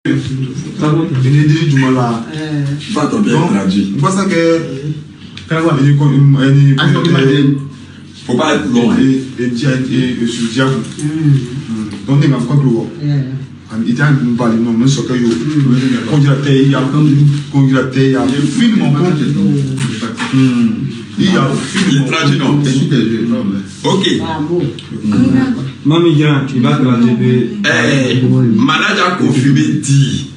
Pas ton bien traduit. Pour ça que faut pas être long. Et sur diable. Donc il y a encore plus. Il y a un bal non mais ce que yo congélateur il y a congélateur il y a finement il traduit non. Ok. Mamie Jean, tu vas traduire. Manager confirmé dit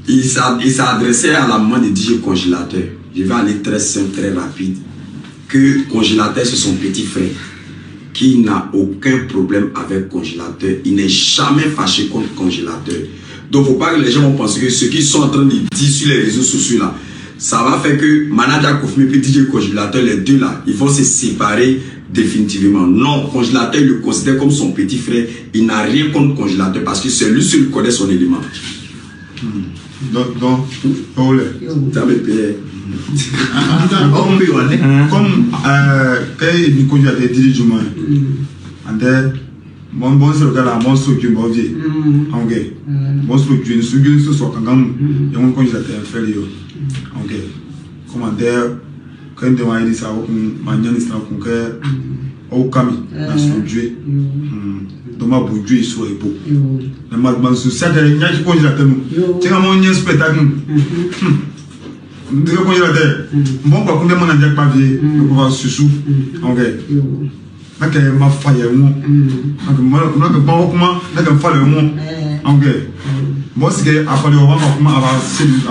il s'est adressé à la maman de DJ Congélateur. Je vais aller très simple, très rapide. Que Congélateur c'est son petit frère qui n'a aucun problème avec Congélateur. Il n'est jamais fâché contre Congélateur. Donc faut pas que les gens vont penser que ceux qui sont en train de dire sur les réseaux sociaux là, ça va faire que Manager confirmé et DJ Congélateur, les deux là, ils vont se séparer définitivement. Non, Congélateur il le considère comme son petit frère. Il n'a rien contre Congélateur parce que c'est lui seul qui connaît son élément. Donc, ça me plaît. Comme quand il congélateur dirigeant, bon c'est le cas là, bon structure bon vieux, ok, bon structure ce soit quand il y a un congélateur inférieur, ok, commentaire quand il demande dit ça au manière de ça qu'on fait au cami dans structure, donc ma bougie soit beau, mais ma sur ça il y a qui congélateur nous, c'est comme un spectacle. Nous congélateur. Bon, quoi, combien de monde a déjà papier, on va se sous. Ok. Donc, ma faille, moi. Ok. Bon, c'est que après le moment, comment avoir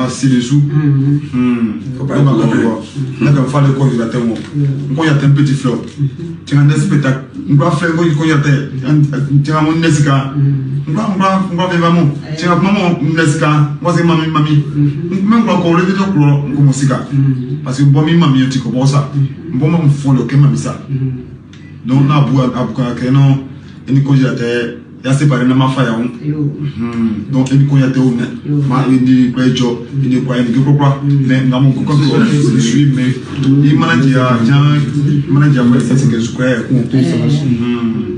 assez de sous. Faut pas voir. Donc, il faut le congélateur. Quand il y a un petit fleur, tu as un spectacle. On va faire un congélateur. Tu as mon Nesika. On va faire maman. Tu as maman Nesika. Moi, c'est mamie. Même quand on le dit, on commence à. Parce que bon, mamie, tu comprends ça. Bon, on fait le que mamie ça. Donc, on a beaucoup non, un congélateur. Il y a séparé dans ma faille. Donc, il y a un congélateur. Il y a un job. Il y a quoi. Mais, dans mon compte, je suis, mais il m'a dit, c'est que je crois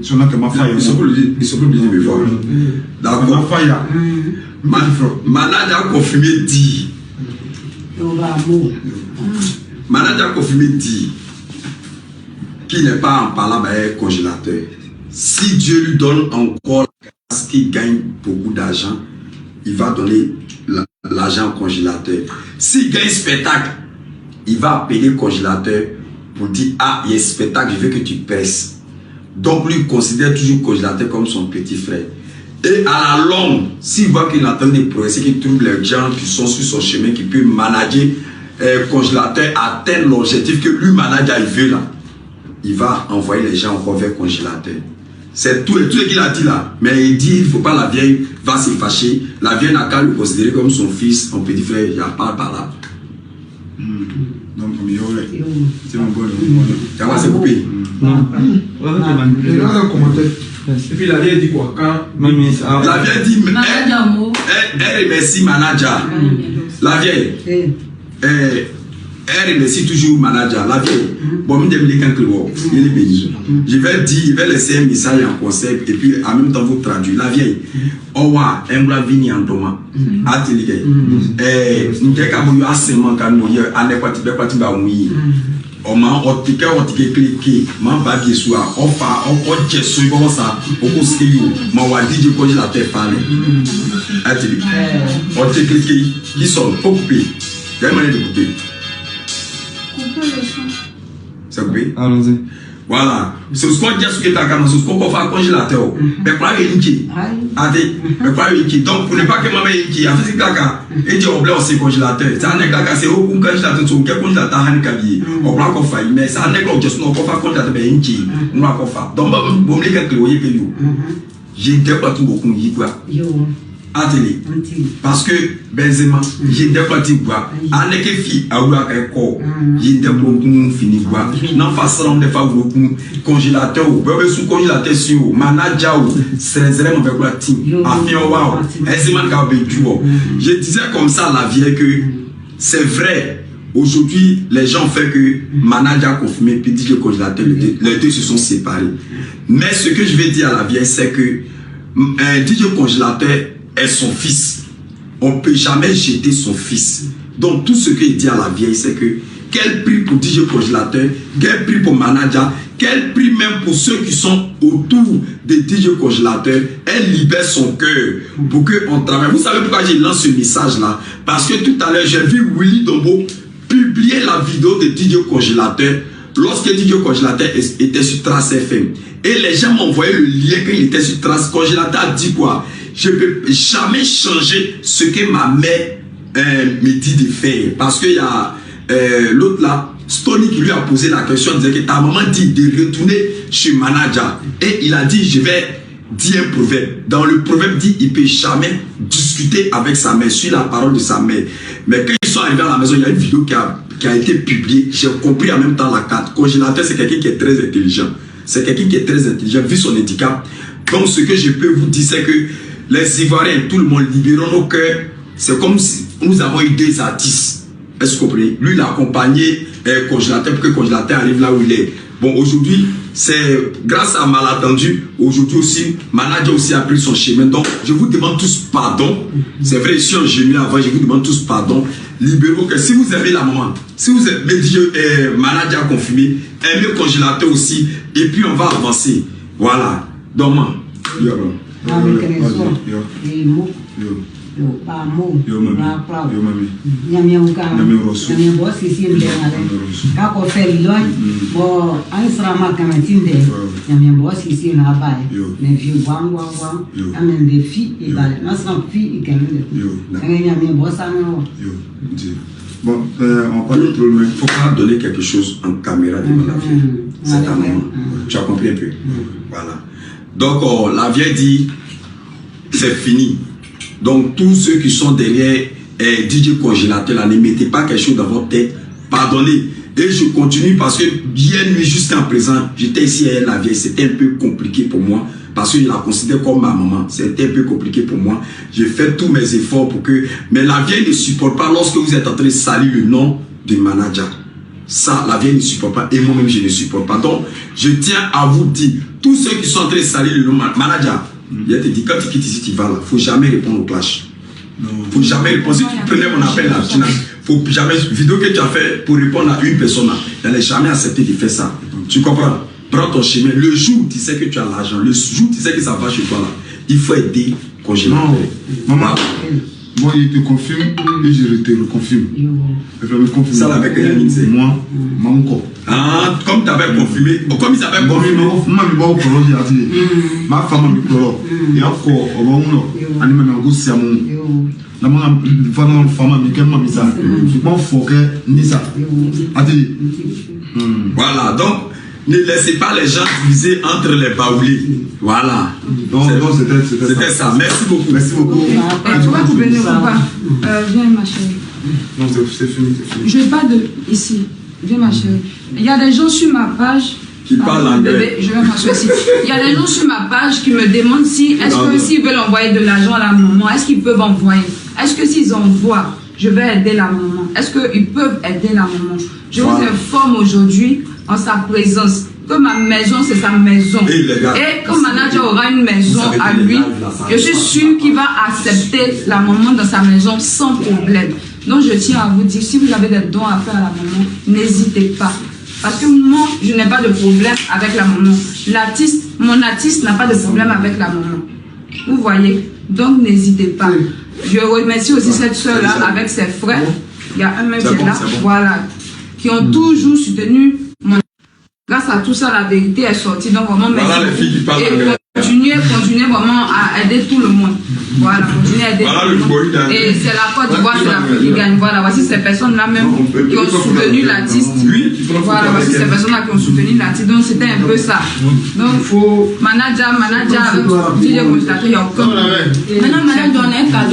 sur notre ma faille. Il se peut obligé de me voir. D'accord. Ma faille. Manager confirmé dit. Manager confirmé dit qu'il n'est pas en parlant avec un congélateur. Si Dieu lui donne encore parce qu'il gagne beaucoup d'argent, il va donner l'argent au congélateur. S'il gagne spectacle, il va appeler le congélateur pour dire ah, il y a un spectacle, je veux que tu presses. Donc lui il considère toujours le congélateur comme son petit frère. Et à la longue, s'il voit qu'il est en train de progresser, qu'il trouve les gens qui sont sur son chemin, qui peuvent manager le congélateur, atteindre l'objectif que lui manager il veut là, il va envoyer les gens encore vers le congélateur. C'est tout ce qu'il a dit là. Mais il dit il ne faut pas la vieille va se fâcher. La vieille n'a qu'à le considérer comme son fils, son petit frère. Il n'y a pas par là. Donc, c'est mon bon. Ça va se couper. Non. Et puis la vieille dit quoi quand la vieille dit elle remercie manager. La vieille elle remercie toujours manager. La vieille bon je vais dire, je vais laisser un message en concept et puis en même temps vous traduire. La vieille owa embla vini andoma atilige ndeka mo yo asema kan mo yo anekwati be kwati ba wi o ma otike kliki ma ba bi su a ofa oko jesu bo sa oko skiyu ma wa DJ congélateur fale atilige otike kliki qui sont coupés quelle manière de couper c'est coupé allons-y. Voilà, c'est ce qu'on dit sur le cas, c'est ce qu'on fait congélateur. Mais quoi il y a donc pour ne pas que ma mère y a fait caca et dit on blesse congélateur. Ça n'est caca c'est au congélateur sur quel congélateur han kabi. On prend qu'on fait mais ça n'est pas juste on fait congélateur ben inchi. On va qu'on fait. Donc bon les que vous voyez que yo. J'ai des pas tout beaucoup y quoi. Atelier. Parce que Benzema, j'ai des petits bois. Avec les filles, à où j'ai des bonbons finis bois. Non, façon de faire beaucoup congélateur ou sous congélateur sur manager ou c'est vraiment avec la team. Je disais comme ça la vie que c'est vrai. Aujourd'hui, les gens font que manager confirmé puis DJ congélateur, les deux se sont séparés. Mais ce que je vais dire à la vieille, c'est que un DJ congélateur est son fils. On ne peut jamais jeter son fils. Donc tout ce qu'il dit à la vieille, c'est que qu'elle prie pour DJ Congélateur, qu'elle prie pour Manager, qu'elle prie même pour ceux qui sont autour de DJ Congélateur, elle libère son cœur pour qu'on travaille. Vous savez pourquoi je lance ce message-là? Parce que tout à l'heure, j'ai vu Willy Dombo publier la vidéo de DJ Congélateur lorsque DJ Congélateur était sur Trace FM. Et les gens m'ont envoyé le lien quand il était sur Trace. Congélateur a dit quoi? Je ne peux jamais changer ce que ma mère me dit de faire. Parce qu'il y a l'autre là, Stony, qui lui a posé la question, disait que ta maman dit de retourner chez Manager. Et il a dit, je vais dire un proverbe. Dans le proverbe dit, il ne peut jamais discuter avec sa mère, suivre la parole de sa mère. Mais quand ils sont arrivés à la maison, il y a une vidéo qui a été publiée. J'ai compris en même temps la carte. Congélateur, c'est quelqu'un qui est très intelligent. C'est quelqu'un qui est très intelligent, vu son handicap. Donc, ce que je peux vous dire, c'est que les Ivoiriens, tout le monde, libérons nos cœurs. C'est comme si nous avons eu des artistes. Est-ce que vous comprenez? Lui, il a accompagné Congélateur pour que Congélateur arrive là où il est. Bon, aujourd'hui, c'est grâce à Malentendu. Aujourd'hui aussi, Manager aussi a pris son chemin. Donc, je vous demande tous pardon. C'est vrai, ici en génie avant, je vous demande tous pardon. Libérez-vous que si vous aimez la maman, si vous aimez Manager confirmé, aimez Congélateur aussi. Et puis, on va avancer. Voilà. Donc, bon, on parle de loin. Il ne faut pas donner quelque chose en caméra devant la vieille. C'est ta maman. Tu as compris un peu? Voilà. Donc, la vieille dit, c'est fini. Donc, tous ceux qui sont derrière DJ Congélateur, là, ne mettez pas quelque chose dans votre tête. Pardonnez. Et je continue parce que hier nuit, jusqu'à présent, j'étais ici à la vieille. C'était un peu compliqué pour moi. Parce que je la considère comme ma maman. C'était un peu compliqué pour moi. J'ai fait tous mes efforts pour que... Mais la vieille ne supporte pas lorsque vous êtes en train de salir le nom de Manager. Ça, la vieille ne supporte pas. Et moi-même, je ne supporte pas. Donc, je tiens à vous dire, tous ceux qui sont en train de salir le nom Manager, il te dit, quand tu quittes ici, tu vas là. Il ne faut jamais répondre au clash. Il ne faut jamais répondre. Si tu prenais mon appel là, il ne faut jamais... Vidéo que tu as fait pour répondre à une personne là, elle n'est jamais accepté de faire ça. Tu comprends? Prends ton chemin. Le jour où tu sais que tu as l'argent, le jour où tu sais que ça va chez toi là, il faut aider Congélateur. Maman, moi je te confirme et je te reconfirme. Je me confirme. Ça avec Yannick, c'est moi, encore. Ah, comme tu avais confirmé, comme ils avaient confirmé. Ma femme me pleure. Et encore, on va on anime un gros sermon. La maman femme me calme ça. Je pense que ni ça. Voilà, donc ne laissez pas les gens diviser entre les baoulés. Voilà. Donc c'était ça. Merci beaucoup. Merci beaucoup. Tu vas te venir ou pas? Viens ma chérie. Non, c'est fini. Je vais pas de ici. Viens ma chérie. Il y a des gens sur ma page qui parlent anglais. Je vais m'asseoir ici. Il y a des gens sur ma page qui me demandent si est-ce que s'ils veulent envoyer de l'argent à la maman, est-ce qu'ils peuvent envoyer? Est-ce que s'ils envoient, je vais aider la maman? Est-ce qu'ils peuvent aider la maman? Je vous informe aujourd'hui en sa présence que ma maison c'est sa maison. Et comme Manager aura une maison à lui, je suis sûr qu'il va accepter la maman dans sa maison sans problème. Donc je tiens à vous dire, si vous avez des dons à faire à la maman, n'hésitez pas. Parce que moi, je n'ai pas de problème avec la maman. Mon artiste n'a pas de problème avec la maman. Vous voyez? Donc n'hésitez pas. Je remercie aussi cette soeur-là avec ses frères. Il y a un même qui est là, voilà, qui ont toujours soutenu mon... Grâce à tout ça, la vérité est sortie. Donc vraiment, voilà les filles qui parlent anglais. Continuez vraiment à aider tout le monde. Voilà, continuez à aider tout le monde. Et c'est la Côte d'Ivoire, c'est l'Afrique qui gagne. Voilà, voici ces personnes-là même qui ont soutenu l'artiste. Voilà, voici ces personnes-là qui ont soutenu l'artiste. Donc c'était un peu ça. Donc, Manager, DJ Congélateur, il y a aucun. Maintenant, Manager, on est cadeau.